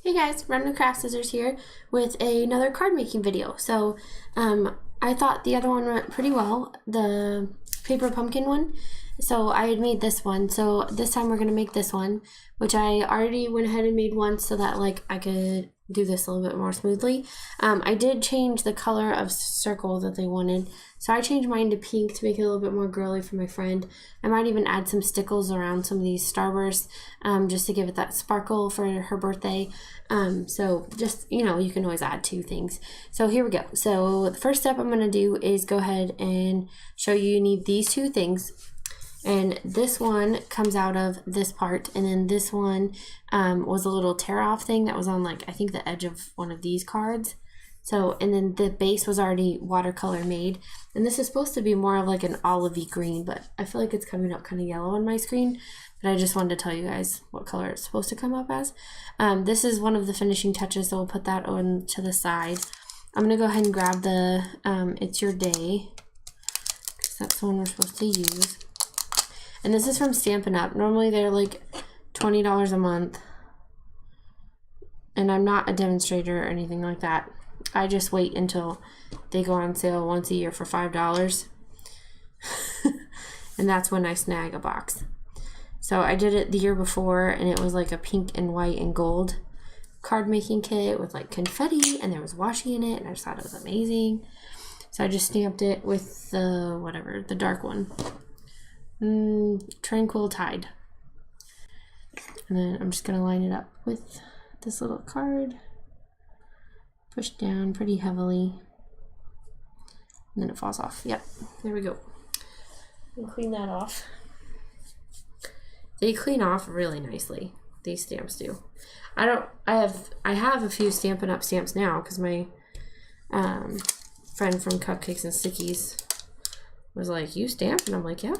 Hey guys, Random Craft Scissors here with another card making video. So I thought the other one went pretty well, the paper pumpkin one. So I had made this one. So this time we're going to make this one, which I already went ahead and made once so that like I could do this a little bit more smoothly. I did change the color of circle that they wanted. So I changed mine to pink to make it a little bit more girly for my friend. I might even add some stickles around some of these starbursts just to give it that sparkle for her birthday. So just, you know, you can always add two things. So here we go. So the first step I'm going to do is go ahead and show you need these two things. And this one comes out of this part, and then this one was a little tear off thing that was on, like, I think the edge of one of these cards. So, and then the base was already watercolor made, and this is supposed to be more of like an olivey green, but I feel like it's coming up kind of yellow on my screen. But I just wanted to tell you guys what color it's supposed to come up as. This is one of the finishing touches, so we'll put that on to the side. I'm gonna go ahead and grab the It's Your Day, because that's the one we're supposed to use. And this is from Stampin' Up. Normally they're like $20 a month. And I'm not a demonstrator or anything like that. I just wait until they go on sale once a year for $5. And that's when I snag a box. So I did it the year before, and it was like a pink and white and gold card making kit with like confetti, and there was washi in it, and I just thought it was amazing. So I just stamped it with the whatever, the dark one. Tranquil Tide. And then I'm just going to line it up with this little card. Push down pretty heavily. And then it falls off. Yep, there we go. And clean that off. They clean off really nicely. These stamps do. I have a few Stampin' Up stamps now because my friend from Cupcakes and Stickies was like, "You stamp?" And I'm like, "Yeah."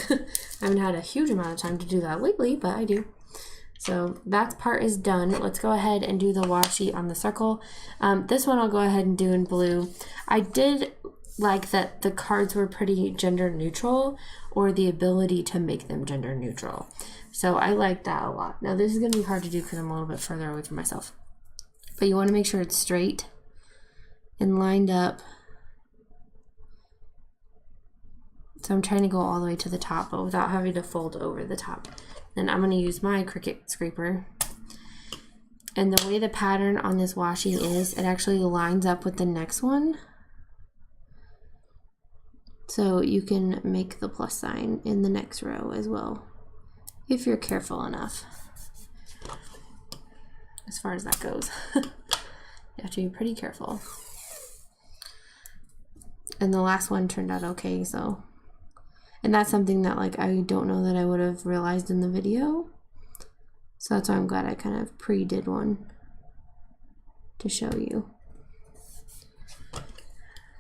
I haven't had a huge amount of time to do that lately, but I do. So that part is done. Let's go ahead and do the washi on the circle. This one I'll go ahead and do in blue. I did like that the cards were pretty gender neutral, or the ability to make them gender neutral. So I like that a lot. Now this is going to be hard to do because I'm a little bit further away from myself. But you want to make sure it's straight and lined up. So I'm trying to go all the way to the top, but without having to fold over the top. Then I'm going to use my Cricut scraper. And the way the pattern on this washi is, it actually lines up with the next one. So you can make the plus sign in the next row as well, if you're careful enough. As far as that goes. You have to be pretty careful. And the last one turned out okay, so. And that's something that like I don't know that I would have realized in the video. So that's why I'm glad I kind of pre-did one to show you.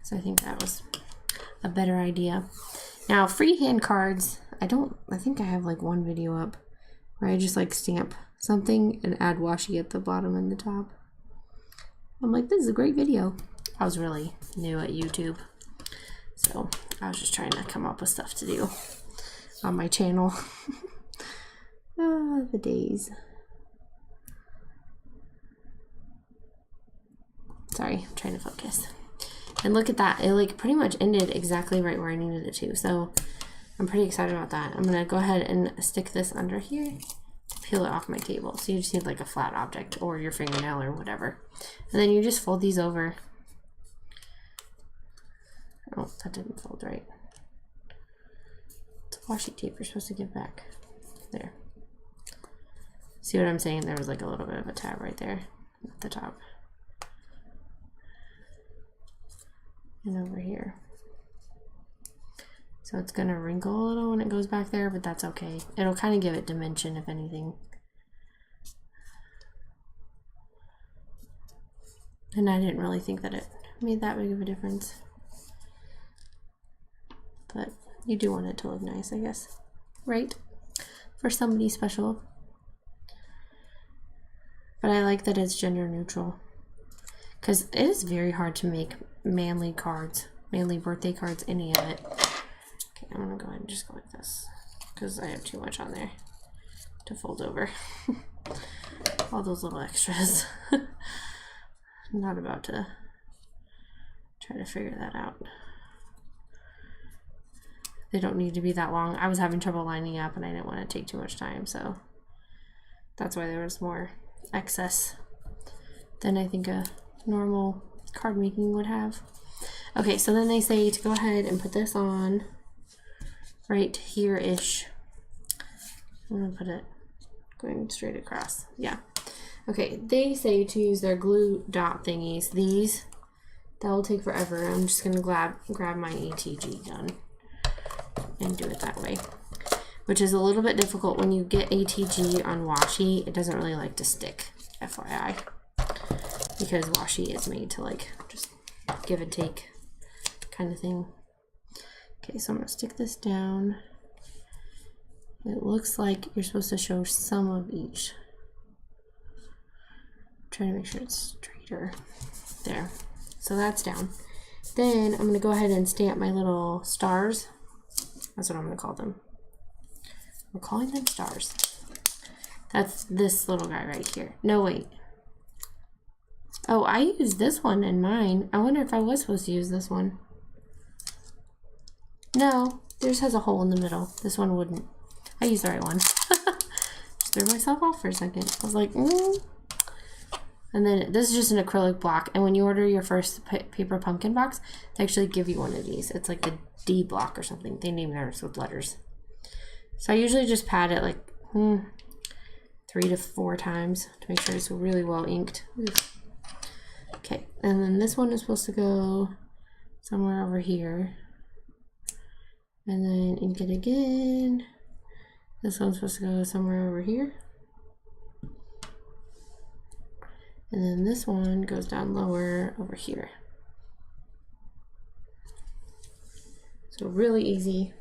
So I think that was a better idea. Now freehand cards, I think I have like one video up where I just like stamp something and add washi at the bottom and the top. I'm like, this is a great video. I was really new at YouTube, so I was just trying to come up with stuff to do on my channel. The days. Sorry, I'm trying to focus. And look at that. It like pretty much ended exactly right where I needed it to. So I'm pretty excited about that. I'm going to go ahead and stick this under here to peel it off my table. So you just need like a flat object or your fingernail or whatever. And then you just fold these over. Oh, that didn't fold right. It's washi tape you're supposed to give back. There. See what I'm saying? There was like a little bit of a tab right there at the top. And over here. So it's going to wrinkle a little when it goes back there, but that's okay. It'll kind of give it dimension, if anything. And I didn't really think that it made that big of a difference. But you do want it to look nice, I guess. Right? For somebody special. But I like that it's gender neutral. Because it is very hard to make manly cards, manly birthday cards, any of it. Okay, I'm going to go ahead and just go like this because I have too much on there to fold over. all those little extras. I'm not about to try to figure that out. They don't need to be that long. I was having trouble lining up and I didn't want to take too much time, so that's why there was more excess than I think a normal card making would have. Okay, so then they say to go ahead and put this on right here-ish. I'm gonna put it going straight across. Yeah. Okay, they say to use their glue dot thingies. These, that will take forever. I'm just gonna grab my ATG gun and do it that way, which is a little bit difficult when you get ATG on washi. It doesn't really like to stick, FYI, because washi is made to like just give and take kind of thing. Okay, so I'm gonna stick this down. It looks like you're supposed to show some of each. I'm trying to make sure it's straighter. There. So that's down. Then I'm gonna go ahead and stamp my little stars. That's what I'm gonna call them. We're calling them stars. That's this little guy right here. No, wait. Oh, I used this one in mine. I wonder if I was supposed to use this one. No, theirs has a hole in the middle. This one wouldn't. I used the right one. Just threw myself off for a second. I was like, And then this is just an acrylic block. And when you order your first paper pumpkin box, they actually give you one of these. It's like a D block or something. They name theirs with letters. So I usually just pat it like 3 to 4 times to make sure it's really well inked. Okay, and then this one is supposed to go somewhere over here. And then ink it again. This one's supposed to go somewhere over here. And then this one goes down lower over here. So really easy.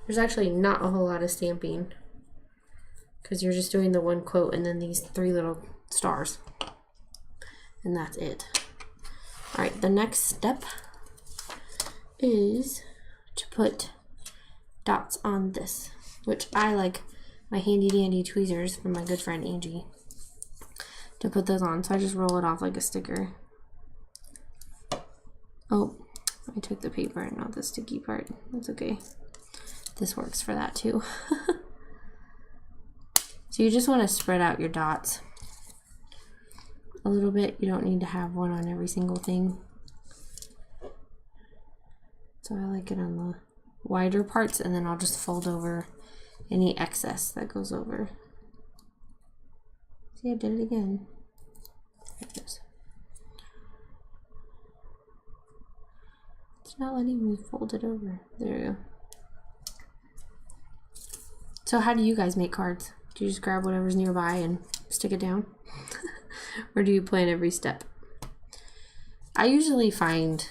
There's actually not a whole lot of stamping because you're just doing the one quote and then these 3 little stars. And that's it. All right, the next step is to put dots on this, which I like my handy dandy tweezers from my good friend Angie to put those on. So I just roll it off like a sticker. Oh, I took the paper and not the sticky part. That's okay. This works for that too. So you just want to spread out your dots a little bit. You don't need to have one on every single thing. So I like it on the wider parts, and then I'll just fold over any excess that goes over. See, I did it again. There it is. It's not letting me fold it over. There we go. So how do you guys make cards? Do you just grab whatever's nearby and stick it down? Or do you plan every step? I usually find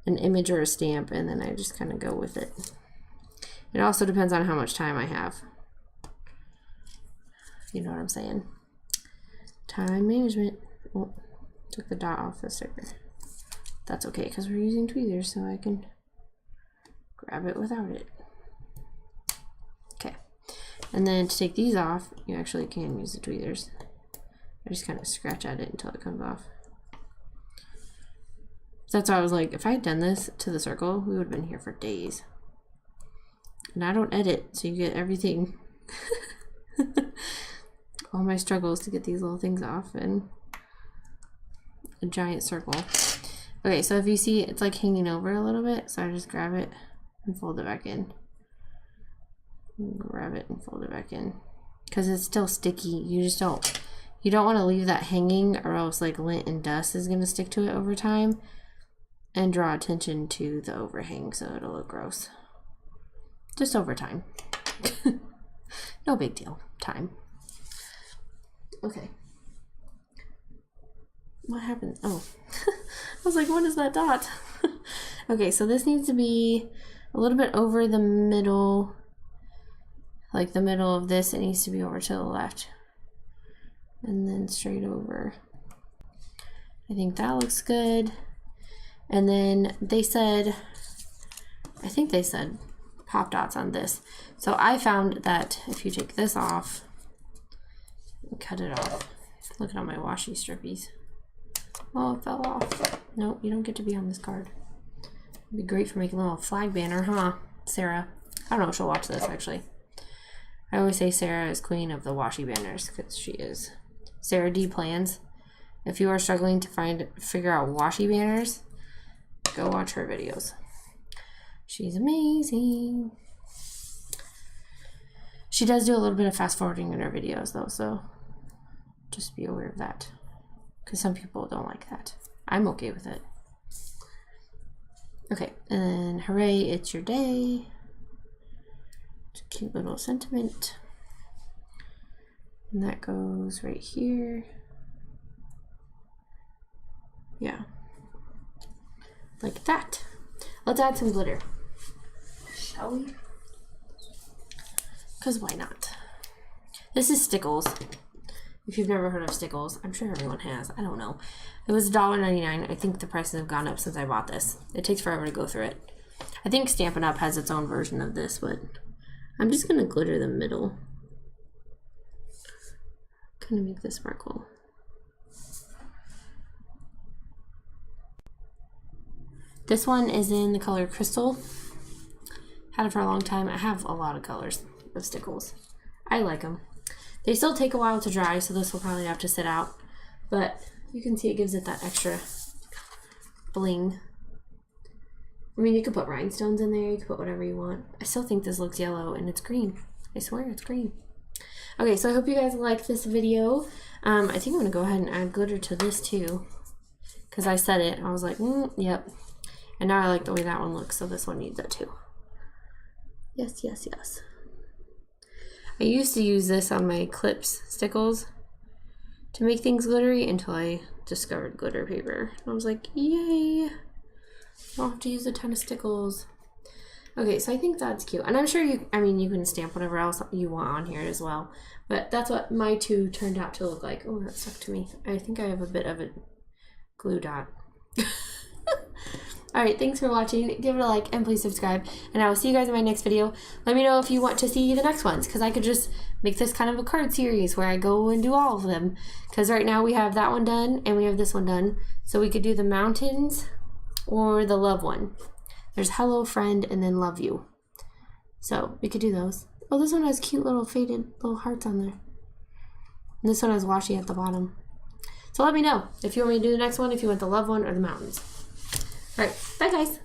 an image or a stamp and then I just kind of go with it. It also depends on how much time I have. You know what I'm saying? Time management. Oh, took the dot off the sticker. That's okay because we're using tweezers, so I can grab it without it. Okay. And then to take these off, you actually can use the tweezers. I just kind of scratch at it until it comes off. That's why I was like, if I had done this to the circle, we would have been here for days. And I don't edit, so you get everything. All my struggles to get these little things off and a giant circle. Okay, so if you see, it's like hanging over a little bit, so I just grab it and fold it back in. Grab it and fold it back in. Because it's still sticky. You don't want to leave that hanging, or else like lint and dust is going to stick to it over time and draw attention to the overhang, so it'll look gross. Just over time. No big deal. Time. Okay. What happened? Oh. I was like, what is that dot? Okay, so this needs to be a little bit over the middle. Like the middle of this, it needs to be over to the left. And then straight over. I think that looks good. And then they said, I think they said pop dots on this. So I found that if you take this off, cut it off. Look at all my washi strippies. Oh, it fell off. Nope, you don't get to be on this card. It'd be great for making a little flag banner, huh, Sarah? I don't know if she'll watch this, actually. I always say Sarah is queen of the washi banners, because she is. Sarah D Plans. If you are struggling to figure out washi banners, go watch her videos. She's amazing. She does do a little bit of fast forwarding in her videos, though, so just be aware of that. Because some people don't like that. I'm okay with it. Okay, and then hooray, it's your day. It's a cute little sentiment. And that goes right here. Yeah. Like that. Let's add some glitter. Shall we? Because why not? This is Stickles. If you've never heard of Stickles, I'm sure everyone has. I don't know. It was $1.99. I think the prices have gone up since I bought this. It takes forever to go through it. I think Stampin' Up! Has its own version of this, but I'm just going to glitter the middle. Kind of make this sparkle. This one is in the color Crystal. Had it for a long time. I have a lot of colors of Stickles. I like them. They still take a while to dry, so this will probably have to sit out. But you can see it gives it that extra bling. I mean, you could put rhinestones in there. You could put whatever you want. I still think this looks yellow, and it's green. I swear it's green. Okay, so I hope you guys liked this video. I think I'm going to go ahead and add glitter to this, too. Because I said it. I was like, yep. And now I like the way that one looks, so this one needs it, too. Yes, yes, yes. I used to use this on my clips, Stickles, to make things glittery until I discovered glitter paper. I was like, yay! I don't have to use a ton of Stickles. Okay, so I think that's cute. And I'm sure you can stamp whatever else you want on here as well. But that's what my two turned out to look like. Oh, that stuck to me. I think I have a bit of a glue dot. Alright, thanks for watching. Give it a like and please subscribe. And I will see you guys in my next video. Let me know if you want to see the next ones, because I could just make this kind of a card series where I go and do all of them. Because right now we have that one done and we have this one done. So we could do the mountains or the love one. There's hello, friend, and then love you. So we could do those. Oh, this one has cute little faded little hearts on there. And this one has washi at the bottom. So let me know if you want me to do the next one, if you want the love one or the mountains. All right, bye guys.